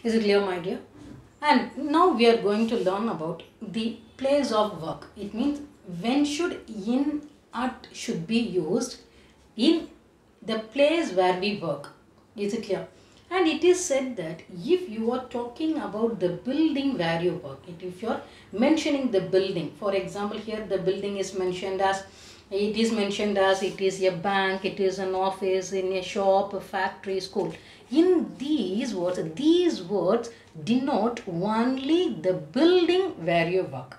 Is it clear, my dear? And now we are going to learn about the place of work. It means when should in, at should be used in the place where we work. Is it clear? And it is said that if you are talking about the building where you work, if you are mentioning the building, for example, here the building is mentioned as, it is a bank, it is an office, in a shop, a factory, school. In these words denote only the building where you work.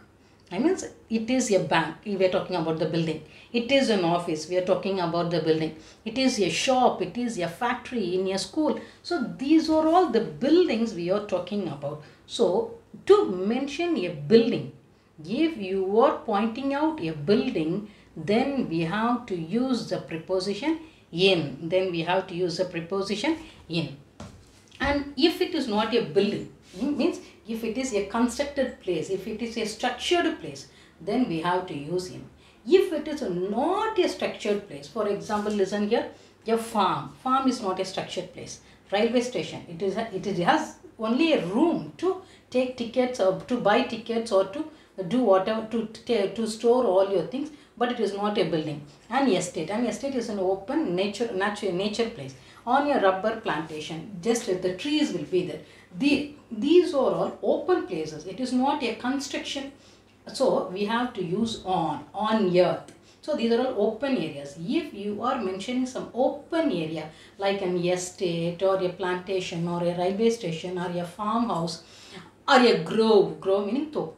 I mean, it is a bank, we are talking about the building. It is an office, we are talking about the building. It is a shop, it is a factory, in a school. So these are all the buildings we are talking about. So to mention a building, if you are pointing out a building, then we have to use the preposition in. And if it is not a building, means if it is a constructed place, if it is a structured place, then we have to use in. If it is not a structured place, for example, listen here, a farm. Farm is not a structured place. Railway station, it has only a room to take tickets or to buy tickets or to do whatever, to store all your things, but it is not a building. An estate is an open nature place. On a rubber plantation, just the trees will be there. These are all open places. It is not a construction. So we have to use on earth. So these are all open areas. If you are mentioning some open area like an estate or a plantation or a railway station or a farmhouse or a grove meaning top.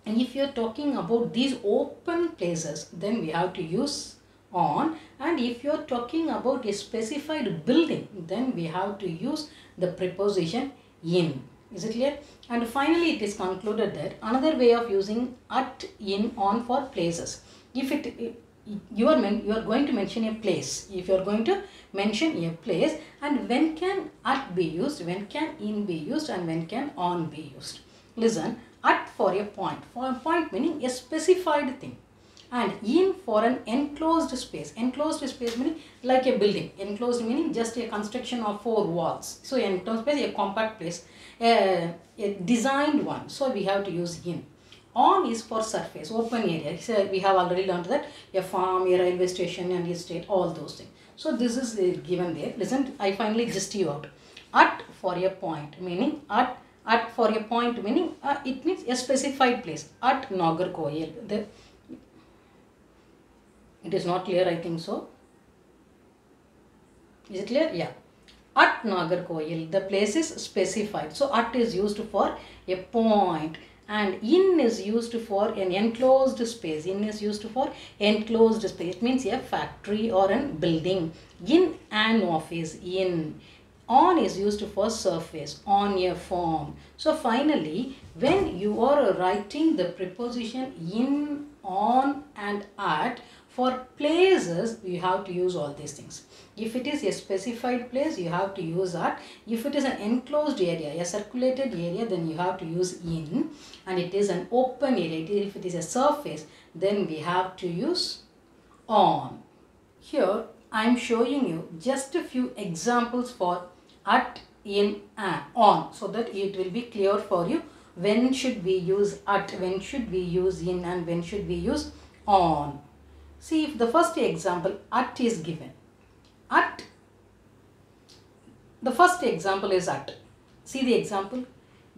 And if you are talking about these open places, then we have to use on. And if you are talking about a specified building, then we have to use the preposition in. Is it clear? And finally it is concluded that another way of using at, in, on for places. If you are going to mention a place, if you are going to mention a place, and when can at be used, when can in be used, and when can on be used. Listen, at for a point. For a point meaning a specified thing. And in for an enclosed space. Enclosed space meaning like a building. Enclosed meaning just a construction of 4 walls. So enclosed space, a compact place, a designed one. So we have to use in. On is for surface, open area. So we have already learned that a farm, a railway station, and estate, all those things. So this is given there. Listen, I finally just you out. At for a point meaning at for a point meaning it means a specified place. At Nagarkoil. It is not clear, I think so. Is it clear? Yeah. At Nagarkoil, the place is specified. So at is used for a point. And in is used for an enclosed space. In is used for enclosed space. It means a factory or a building. In an office. In. On is used for surface. On a form. So finally, when you are writing the preposition in, on, and at, for places, you have to use all these things. If it is a specified place, you have to use at. If it is an enclosed area, a circulated area, then you have to use in. And it is an open area. If it is a surface, then we have to use on. Here, I am showing you just a few examples for at, in, and on, so that it will be clear for you when should we use at, when should we use in, and when should we use on. See, if the first example at is given. At, the first example is at. See the example.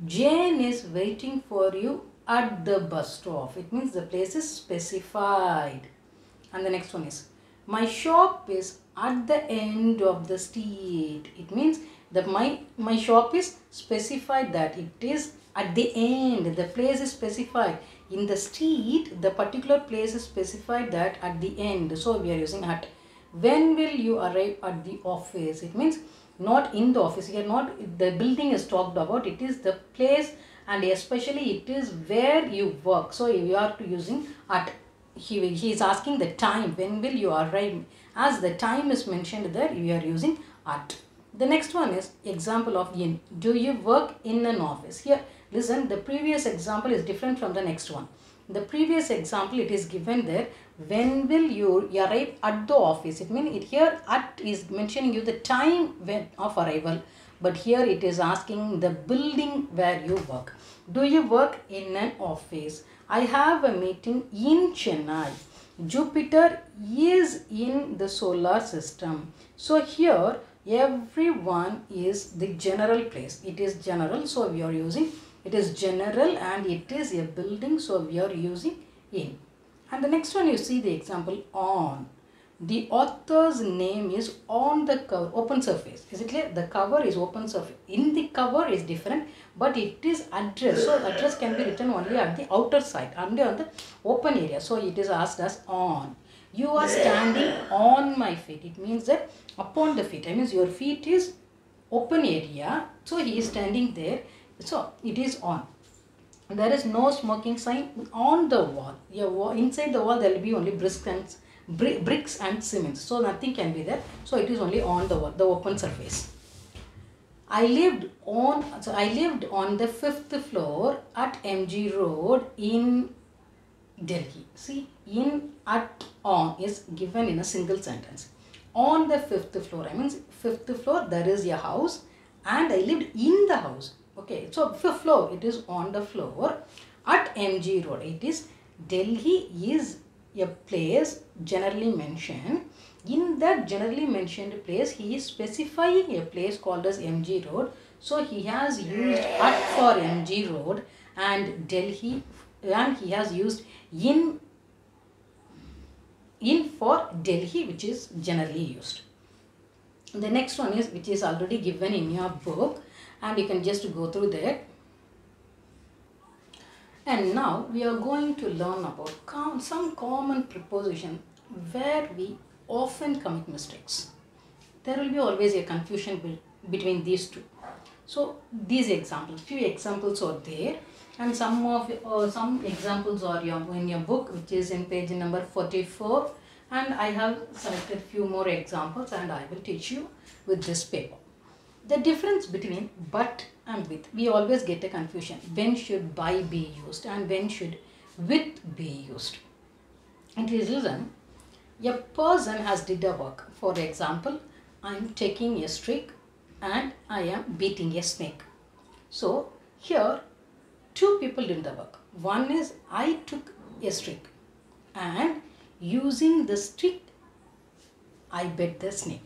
Jane is waiting for you at the bus stop. It means the place is specified. And the next one is, my shop is at the end of the street. It means that my shop is specified that it is at the end. The place is specified. In the street, the particular place is specified that at the end. So we are using at. When will you arrive at the office? It means not in the office. Here not the building is talked about. It is the place, and especially it is where you work. So you are using at. He is asking the time. When will you arrive? As the time is mentioned there, you are using at. The next one is example of in. Do you work in an office? Here, listen, the previous example is different from the next one. The previous example, it is given there, when will you arrive at the office? It means here at is mentioning you the time of arrival. but here it is asking the building where you work. Do you work in an office? I have a meeting in Chennai. Jupiter is in the solar system. So here everyone is the general place. It is general, so we are using, it is general and it is a building, so we are using in. And the next one, you see the example on. The author's name is on the cover, open surface. Is it clear? The cover is open surface. In the cover is different, but it is address. So address can be written only at the outer side, under on the open area. So it is asked as on. You are standing on my feet. It means that upon the feet. That means your feet is open area. So he is standing there. So it is on. There is no smoking sign on the wall. Inside the wall there will be only bricks and cement. So nothing can be there. So it is only on the wall, the open surface. I lived on the 5th floor at MG Road in Delhi. See, in, at, on is given in a single sentence. On the 5th floor, I mean 5th floor, there is a house and I lived in the house. Okay, so 5th floor, it is on the floor. At MG Road, it is, Delhi is a place generally mentioned. In that generally mentioned place, he is specifying a place called as MG Road. So he has used at for MG Road and Delhi, and he has used in for Delhi, which is generally used. The next one is, which is already given in your book, and you can just go through that. And now we are going to learn about some common preposition where we often commit mistakes. There will be always a confusion between these two. So these examples, few examples are there, and some examples are in your book, which is in page number 44, and I have selected few more examples and I will teach you with this paper. The difference between but and with, we always get a confusion. When should by be used and when should with be used? It is, listen, a person has did a work. For example, I am taking a stick and I am beating a snake. So here two people did the work. One is, I took a stick and using the stick I beat the snake.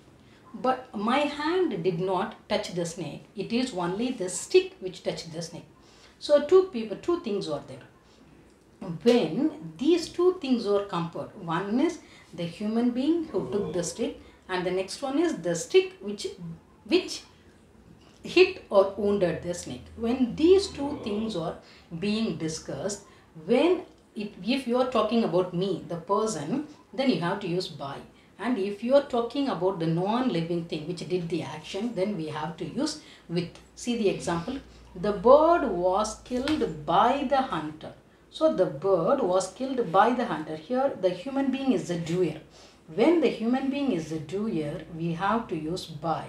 But my hand did not touch the snake. It is only the stick which touched the snake. So two things are there. When these two things are compared, one is the human being who took the stick, and the next one is the stick which hit or wounded the snake. When these two things are being discussed, if you are talking about me, the person, then you have to use by. And if you are talking about the non-living thing which did the action, then we have to use with. See the example. The bird was killed by the hunter. So the bird was killed by the hunter. Here the human being is the doer. When the human being is the doer, we have to use by.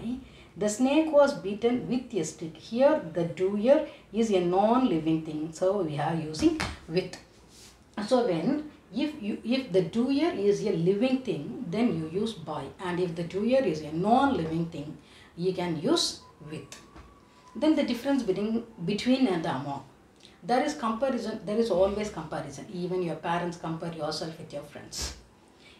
The snake was beaten with a stick. Here the doer is a non-living thing. So we are using with. So if the doer is a living thing, then you use by, and if the doer is a non-living thing, you can use with. Then the difference between and among. There is comparison. There is always comparison. Even your parents compare yourself with your friends.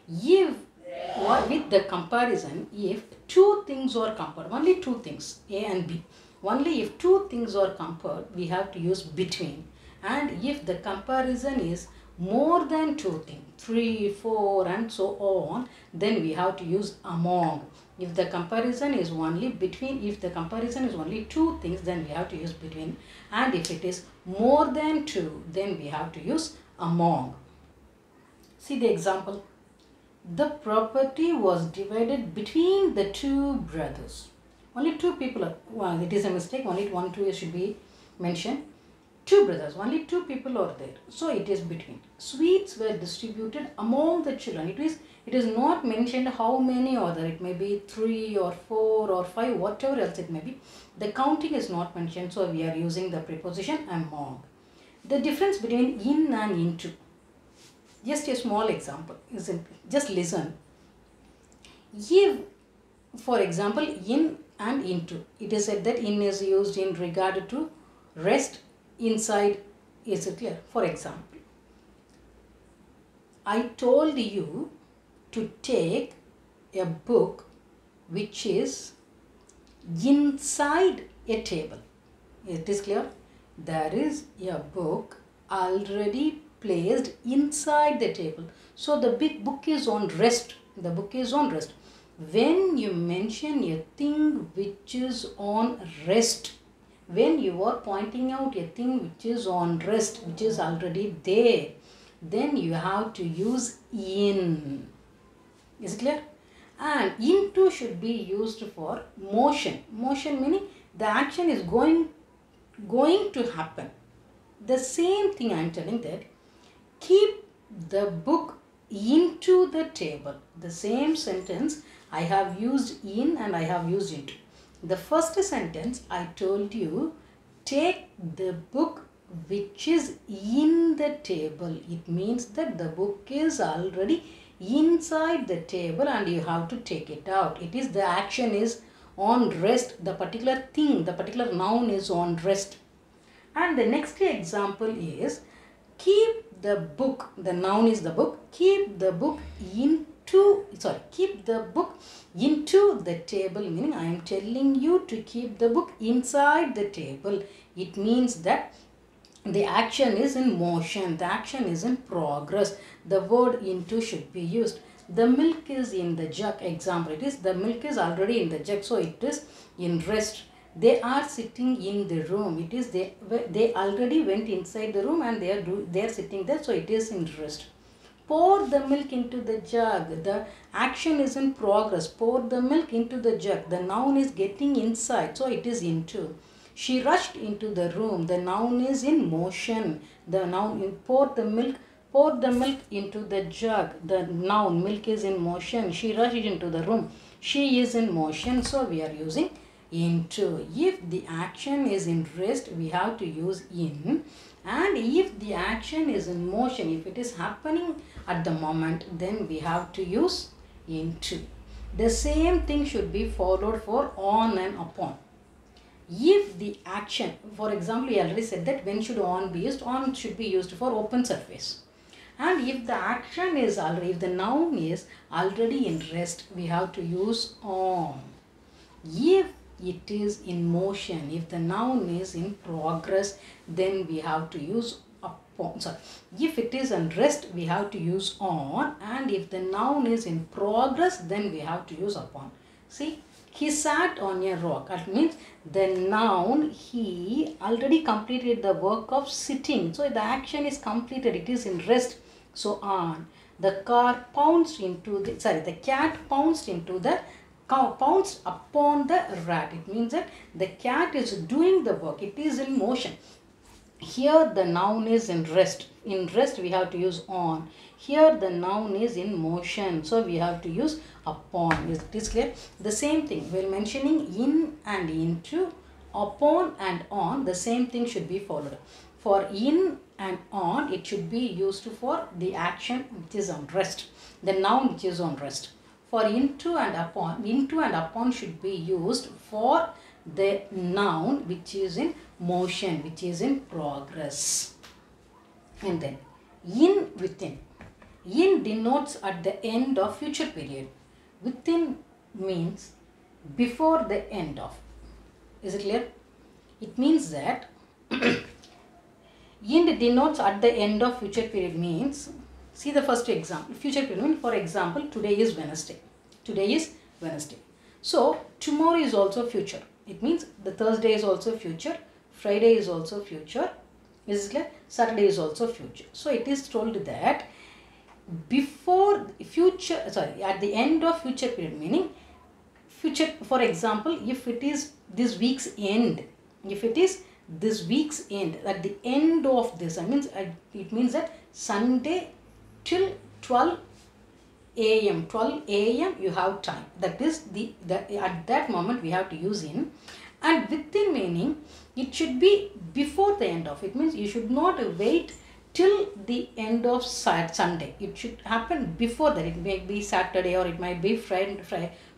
With the comparison, if two things are compared, only two things, A and B, only if two things are compared, we have to use between. And if the comparison is more than two things, 3, 4 and so on, then we have to use among. If the comparison is only between, if the comparison is only two things, then we have to use between. And if it is more than two, then we have to use among. See the example. The property was divided between the two brothers. Only two people are, well, it is a mistake, only 1, 2 should be mentioned. Two brothers, only two people are there. So it is between. Sweets were distributed among the children. It is not mentioned how many are there. It may be 3 or 4 or 5, whatever else it may be. The counting is not mentioned, so we are using the preposition among. The difference between in and into. Just a small example, isn't it? Just listen. If, for example, in and into. It is said that in is used in regard to rest, inside. Is it clear? For example, I told you to take a book which is inside a table. It is clear? There is a book already placed inside the table. So the big book is on rest. The book is on rest. When you mention a thing which is on rest, when you are pointing out a thing which is on rest, which is already there, then you have to use in. Is it clear? And into should be used for motion. Motion meaning the action is going to happen. The same thing I am telling, that keep the book into the table. The same sentence I have used in and I have used into. The first sentence I told you, take the book which is in the table. It means that the book is already inside the table and you have to take it out. It is the action is on rest. The particular thing, the particular noun is on rest. And the next example is keep the book. The noun is the book. Keep the book keep the book into the table, meaning I am telling you to keep the book inside the table. It means that the action is in motion. The action is in progress. The word into should be used. The milk is in the jug. Example, it is the milk is already in the jug. So it is in rest. They are sitting in the room. It is they already went inside the room and they are sitting there. So it is in rest. Pour the milk into the jug. The action is in progress. Pour the milk into the jug. The noun is getting inside. So it is into. She rushed into the room. The noun is in motion. The noun pour the milk into the jug. The noun milk is in motion. She rushed into the room. She is in motion. So we are using into. If the action is in rest, we have to use in. And if the action is in motion, if it is happening at the moment, then we have to use into. The same thing should be followed for on and upon. If the action, for example, we already said that when should on be used? On should be used for open surface. And if the action is already, if the noun is already in rest, we have to use on. If it is in motion, if the noun is in progress, then we have to use upon. Sorry, if it is in rest, we have to use on, and if the noun is in progress, then we have to use upon. See, he sat on a rock. That means the noun, he already completed the work of sitting. So the action is completed. It is in rest. So on. The car pounced into the, the cat pounced into the pounced upon the rat. It means that the cat is doing the work. It is in motion. Here the noun is in rest. In rest we have to use on. Here the noun is in motion. So we have to use upon. Is it clear? The same thing. While mentioning in and into, upon and on, the same thing should be followed. For in and on, it should be used for the action which is on rest. The noun which is on rest. For into and upon should be used for the noun which is in motion, which is in progress. And then in, within. In denotes at the end of future period. Within means before the end of. Is it clear? It means that in denotes at the end of future period means, see the first example. Future period means, for example, today is Wednesday. Today is Wednesday. So tomorrow is also future. It means the Thursday is also future. Friday is also future. Is it clear? Saturday is also future. So it is told that before future, at the end of future period, meaning future, for example, if it is this week's end, if it is this week's end, at the end of this, it means that Sunday till 12 a.m. 12 a.m. you have time. That is at that moment we have to use in. And within meaning it should be before the end of. It means you should not wait till the end of Sunday. It should happen before that. It may be Saturday or it might be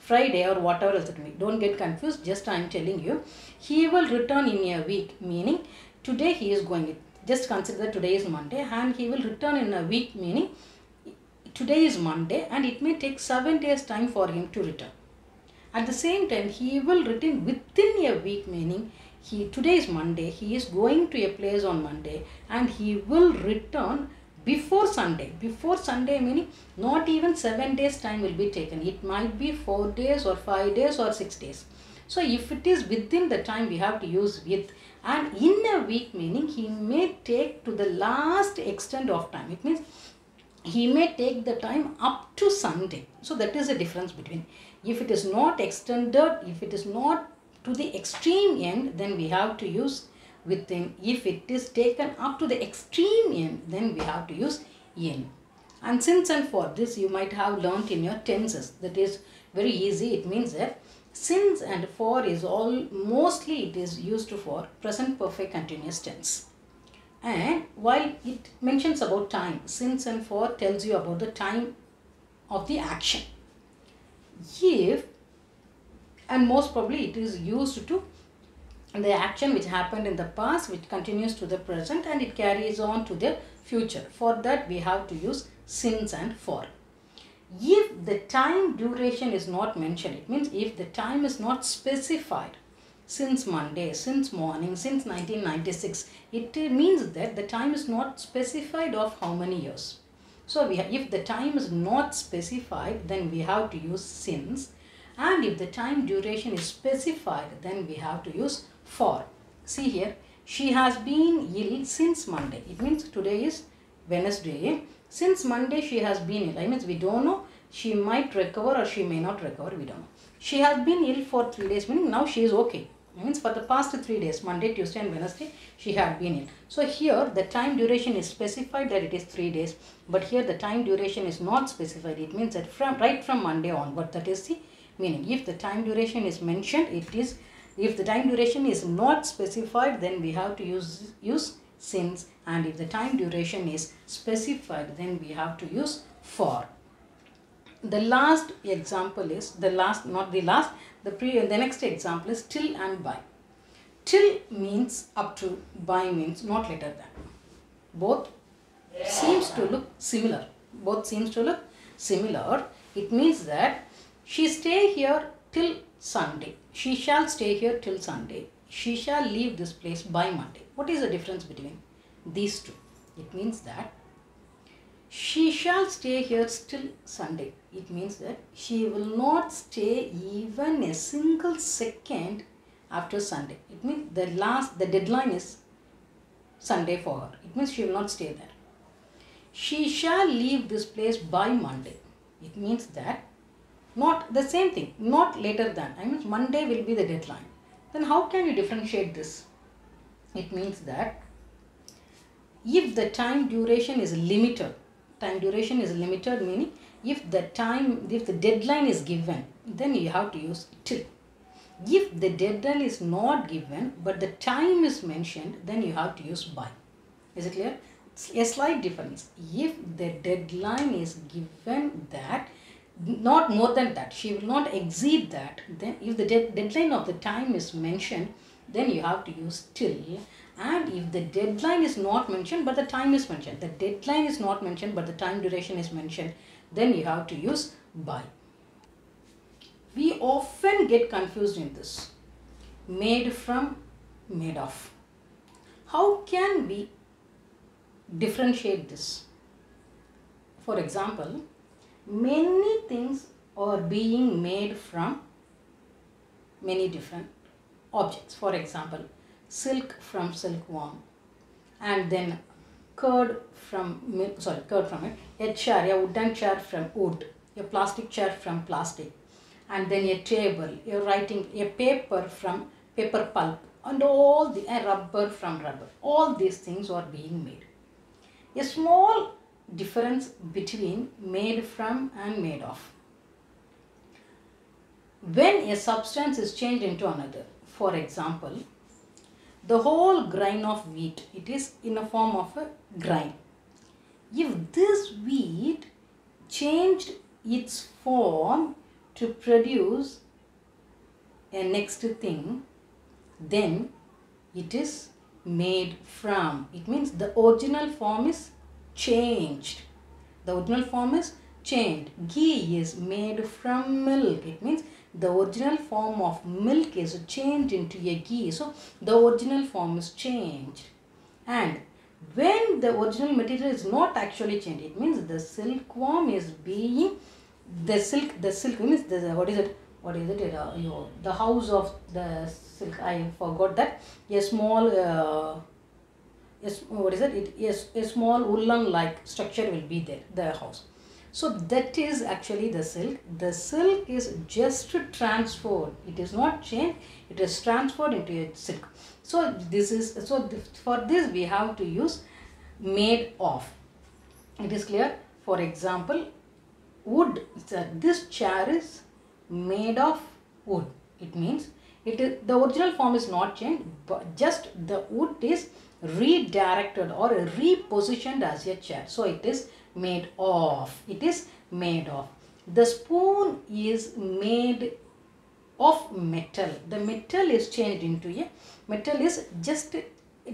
Friday or whatever else it may be. Don't get confused. Just I am telling you. He will return in a week. Meaning today he is going. Just consider that today is Monday and he will return in a week. Meaning today is Monday and it may take 7 days time for him to return. At the same time, he will return within a week, meaning today is Monday, he is going to a place on Monday and he will return before Sunday. Before Sunday meaning not even 7 days time will be taken. It might be 4 days or 5 days or 6 days. So if it is within the time, we have to use with. And in a week meaning he may take to the last extent of time. It means he may take the time up to Sunday. So that is the difference between. If it is not extended, if it is not to the extreme end, then we have to use within. If it is taken up to the extreme end, then we have to use in. And since and for this you might have learnt in your tenses. That is very easy. It means that since and for is mostly it is used for present perfect continuous tense. And while it mentions about time, since and for tells you about the time of the action. If, and most probably it is used to the action which happened in the past, which continues to the present and it carries on to the future. For that we have to use since and for. If the time duration is not mentioned, it means if the time is not specified, since Monday, since morning, since 1996, it means that the time is not specified of how many years. So if the time is not specified, then we have to use since. And if the time duration is specified, then we have to use for. See here, she has been ill since Monday. It means today is Wednesday. Since Monday she has been ill. I mean we don't know. She might recover or she may not recover. We don't know. She has been ill for 3 days, meaning now she is okay. It means for the past 3 days, Monday, Tuesday and Wednesday, she had been ill. So here the time duration is specified that it is 3 days. But here the time duration is not specified. It means that right from Monday onward, that is the meaning. If the time duration is mentioned, it is. If the time duration is not specified, then we have to use since. And if the time duration is specified, then we have to use for. The last example is, the next example is till and by. Till means up to, by means not later than. Both seems to look similar. It means that she stay here till Sunday. She shall stay here till Sunday. She shall leave this place by Monday. What is the difference between these two? It means that she shall stay here till Sunday. It means that she will not stay even a single second after Sunday. It means the deadline is Sunday for her. It means she will not stay there. She shall leave this place by Monday. It means that not the same thing, not later than. I mean Monday will be the deadline. Then how can you differentiate this? It means that if the time duration is limited, meaning if the deadline is given, then you have to use till. If the deadline is not given but the time is mentioned, then you have to use by. Is it clear? It's a slight difference. If the deadline is given that, not more than that, she will not exceed that, then if the deadline of the time is mentioned, then you have to use till. And if the deadline is not mentioned but the time is mentioned, the deadline is not mentioned but the time duration is mentioned, then you have to use by. We often get confused in this. Made from, made of. How can we differentiate this? For example, many things are being made from many different objects. For example, silk from silkworm, and then curd from it, a chair, a wooden chair from wood, a plastic chair from plastic, and then a table, a paper from paper pulp, and a rubber from rubber. All these things are being made. A small difference between made from and made of. When a substance is changed into another, for example, the whole grain of wheat, it is in a form of a grain. If this wheat changed its form to produce a next thing, then it is made from. It means the original form is changed. The original form is changed. Ghee is made from milk. It means the original form of milk is changed into a ghee. So the original form is changed. And when the original material is not actually changed, it means the silkworm is being, the silk means what is it, the house of the silk, I forgot that, a small, a small woolen like structure will be there, the house. So that is actually the silk. The silk is just transferred. It is not changed. It is transferred into a silk. So for this we have to use made of. It is clear. For example, wood. This chair is made of wood. It means the original form is not changed, but just the wood is redirected or repositioned as a chair. So it is made of. It is made of. The spoon is made of metal. The metal is changed into a metal is just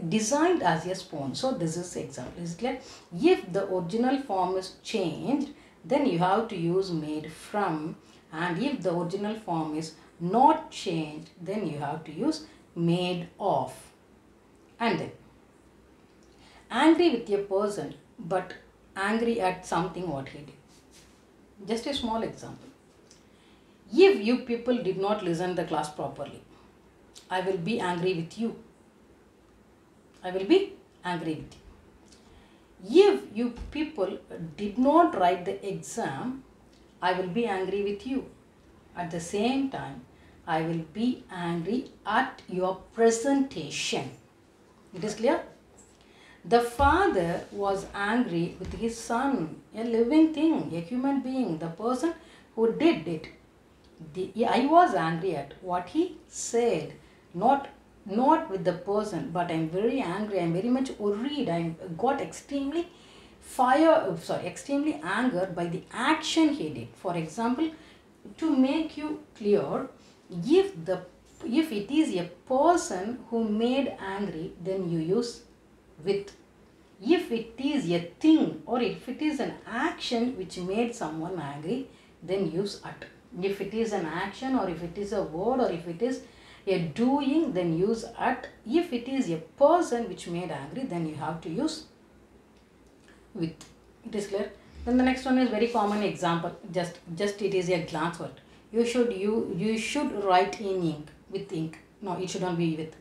designed as a spoon. So this is example. Is clear? If the original form is changed, then you have to use made from, and if the original form is not changed, then you have to use made of. And then angry with a person, but angry at something what he did. Just a small example. If you people did not listen the class properly, I will be angry with you. I will be angry with you. If you people did not write the exam, I will be angry with you. At the same time, I will be angry at your presentation. It is clear? The father was angry with his son, a living thing, a human being, the person who did it. I was angry at what he said, not with the person, but I am very angry, I am very much worried, I got extremely angered by the action he did. For example, to make you clear, if it is a person who made angry, then you use with. If it is a thing or if it is an action which made someone angry, then use at. If it is an action or if it is a word or if it is a doing, then use at. If it is a person which made angry, then you have to use with. It is clear? Then the next one is very common example. Just it is a glance word. You should write in ink, with ink. No, it should not be with.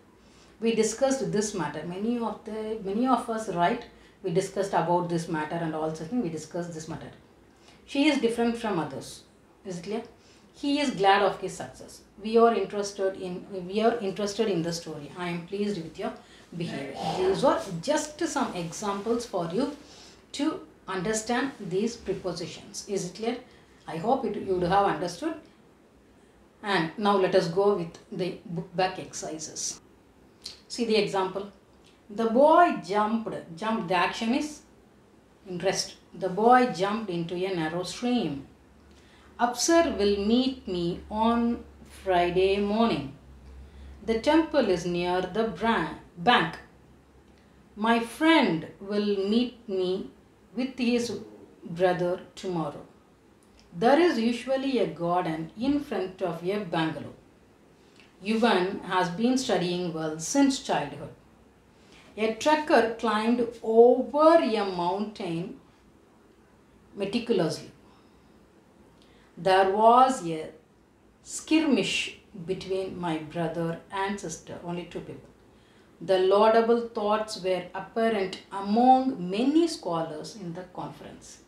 We discussed this matter. Many of us write. We discussed about this matter and all such things. We discussed this matter. She is different from others. Is it clear? He is glad of his success. We are interested in the story. I am pleased with your behavior. These are just some examples for you to understand these prepositions. Is it clear? I hope you would have understood. And now let us go with the book back exercises. See the example. The boy jumped. The action is interest. The boy jumped into a narrow stream. Upsar will meet me on Friday morning. The temple is near the bank. My friend will meet me with his brother tomorrow. There is usually a garden in front of a bungalow. Yuvan has been studying well since childhood. A trekker climbed over a mountain meticulously. There was a skirmish between my brother and sister, only two people. The laudable thoughts were apparent among many scholars in the conference.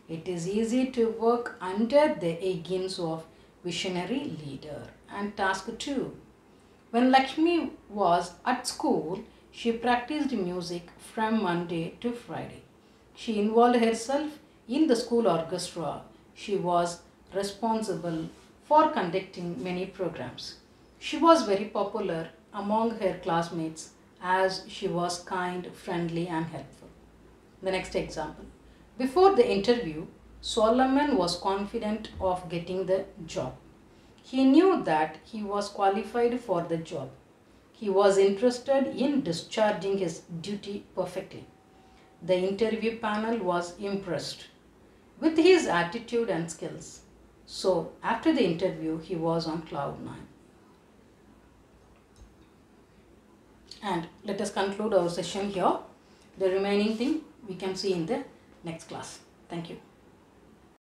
It is easy to work under the aegis of visionary leader. And task 2. When Lakshmi was at school, she practiced music from Monday to Friday. She involved herself in the school orchestra. She was responsible for conducting many programs. She was very popular among her classmates as she was kind, friendly and helpful. The next example. Before the interview, Solomon was confident of getting the job. He knew that he was qualified for the job. He was interested in discharging his duty perfectly. The interview panel was impressed with his attitude and skills. So, after the interview, he was on cloud 9. And let us conclude our session here. The remaining thing we can see in the next class. Thank you.